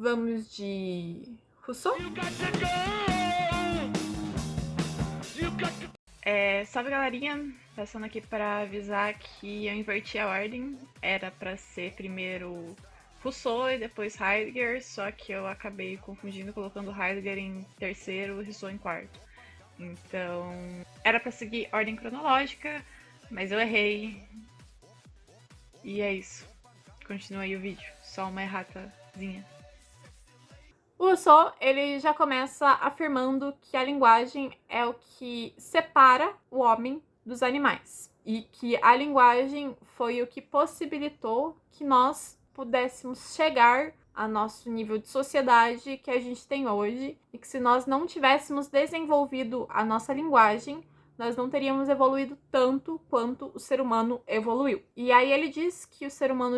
Vamos de Rousseau? Salve, galerinha! Passando aqui para avisar que eu inverti a ordem. Era para ser primeiro Rousseau e depois Heidegger, só que eu acabei confundindo, colocando Heidegger em terceiro e Rousseau em quarto. Então, era para seguir ordem cronológica, mas eu errei. E é isso. Continua aí o vídeo. Só uma erratazinha. O Rousseau, ele já começa afirmando que a linguagem é o que separa o homem dos animais. E que a linguagem foi o que possibilitou que nós pudéssemos chegar ao nosso nível de sociedade que a gente tem hoje. E que se nós não tivéssemos desenvolvido a nossa linguagem, nós não teríamos evoluído tanto quanto o ser humano evoluiu. E aí ele diz que o ser humano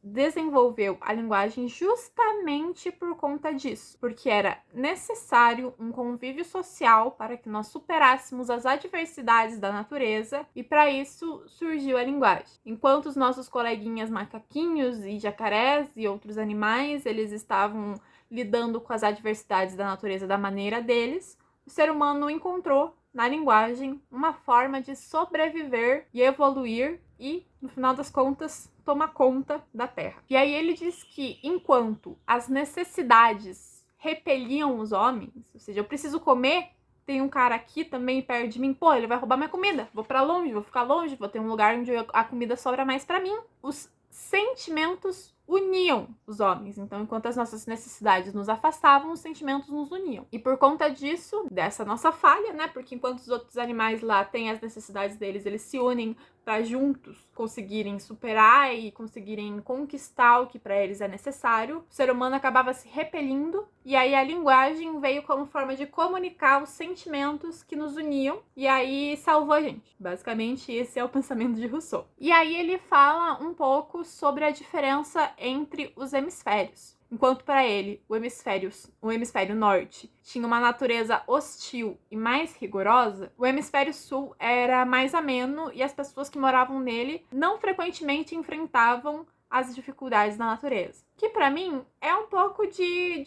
desenvolveu a linguagem justamente por conta disso, porque era necessário um convívio social para que nós superássemos as adversidades da natureza, e para isso surgiu a linguagem. Enquanto os nossos coleguinhas macaquinhos e jacarés e outros animais, eles estavam lidando com as adversidades da natureza da maneira deles, o ser humano encontrou na linguagem uma forma de sobreviver e evoluir e, no final das contas, tomar conta da Terra. E aí ele diz que enquanto as necessidades repeliam os homens, ou seja, eu preciso comer, tem um cara aqui também perto de mim, pô, ele vai roubar minha comida, vou pra longe, vou ficar longe, vou ter um lugar onde a comida sobra mais pra mim. Os sentimentos uniam os homens. Então, enquanto as nossas necessidades nos afastavam, os sentimentos nos uniam. E por conta disso, dessa nossa falha, né? Porque enquanto os outros animais lá têm as necessidades deles, eles se unem para juntos conseguirem superar e conseguirem conquistar o que para eles é necessário, o ser humano acabava se repelindo, e aí a linguagem veio como forma de comunicar os sentimentos que nos uniam, e aí salvou a gente. Basicamente, esse é o pensamento de Rousseau. E aí ele fala um pouco sobre a diferença entre os hemisférios. Enquanto para ele o hemisfério norte tinha uma natureza hostil e mais rigorosa, o hemisfério sul era mais ameno e as pessoas que moravam nele não frequentemente enfrentavam as dificuldades da natureza. Que para mim é um pouco de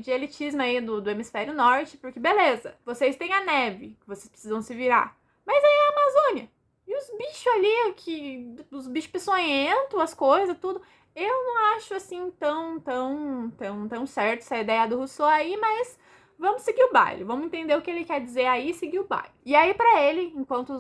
elitismo aí do hemisfério norte, porque beleza, vocês têm a neve, que vocês precisam se virar, mas aí é a Amazônia. E os bichos ali, os bichos peçonhentos, as coisas, tudo. Eu não acho assim tão certo essa ideia do Rousseau aí, mas vamos seguir o baile, vamos entender o que ele quer dizer aí e seguir o baile. E aí, para ele, enquanto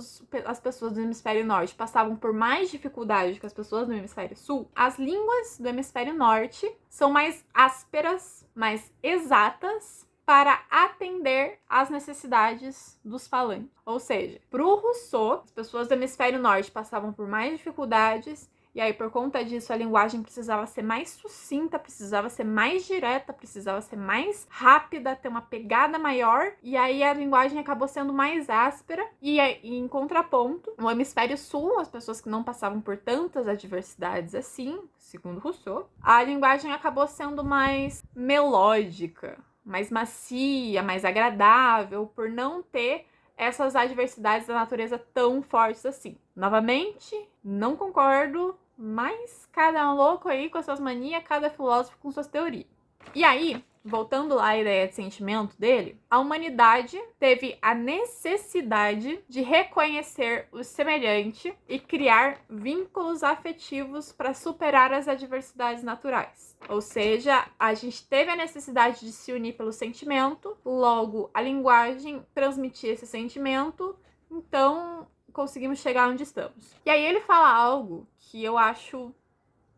as pessoas do hemisfério norte passavam por mais dificuldade que as pessoas do hemisfério sul, as línguas do hemisfério norte são mais ásperas, mais exatas, para atender às necessidades dos falantes. Ou seja, para o Rousseau, as pessoas do hemisfério norte passavam por mais dificuldades, e aí, por conta disso, a linguagem precisava ser mais sucinta, precisava ser mais direta, precisava ser mais rápida, ter uma pegada maior. E aí, a linguagem acabou sendo mais áspera. E em contraponto, no hemisfério sul, as pessoas que não passavam por tantas adversidades assim, segundo Rousseau, a linguagem acabou sendo mais melódica, mais macia, mais agradável, por não ter essas adversidades da natureza tão fortes assim. Novamente, não concordo, mas cada um louco aí com as suas manias, cada filósofo com suas teorias. E aí, voltando lá à ideia de sentimento dele, a humanidade teve a necessidade de reconhecer o semelhante e criar vínculos afetivos para superar as adversidades naturais. Ou seja, a gente teve a necessidade de se unir pelo sentimento, logo a linguagem transmitia esse sentimento, então conseguimos chegar onde estamos. E aí ele fala algo que eu acho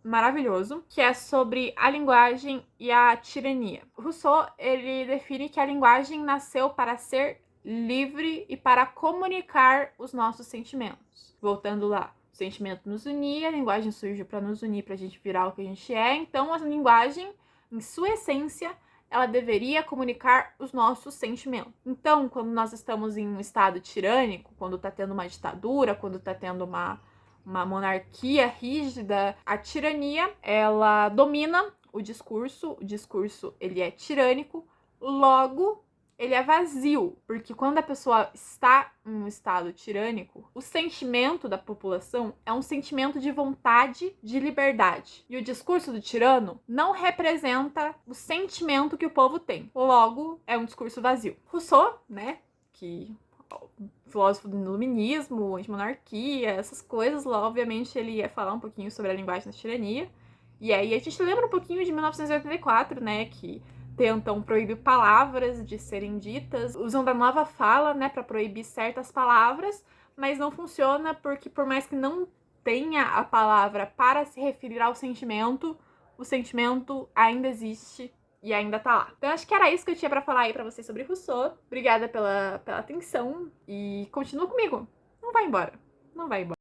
maravilhoso, que é sobre a linguagem e a tirania. Rousseau, ele define que a linguagem nasceu para ser livre e para comunicar os nossos sentimentos. Voltando lá, o sentimento nos unia, a linguagem surgiu para nos unir, para a gente virar o que a gente é. Então, a linguagem, em sua essência, ela deveria comunicar os nossos sentimentos. Então, quando nós estamos em um estado tirânico, quando está tendo uma ditadura, quando está tendo uma monarquia rígida, a tirania, ela domina o discurso ele é tirânico, logo ele é vazio, porque quando a pessoa está em um estado tirânico, o sentimento da população é um sentimento de vontade de liberdade. E o discurso do tirano não representa o sentimento que o povo tem. Logo, é um discurso vazio. Rousseau, né, que filósofo do iluminismo, antimonarquia, essas coisas, lá, obviamente ele ia falar um pouquinho sobre a linguagem da tirania. E aí a gente lembra um pouquinho de 1984, né, que tentam proibir palavras de serem ditas, usam da nova fala, né, para proibir certas palavras, mas não funciona porque por mais que não tenha a palavra para se referir ao sentimento, o sentimento ainda existe e ainda tá lá. Então acho que era isso que eu tinha para falar aí para vocês sobre Rousseau. Obrigada pela atenção e continua comigo. Não vai embora. Não vai embora.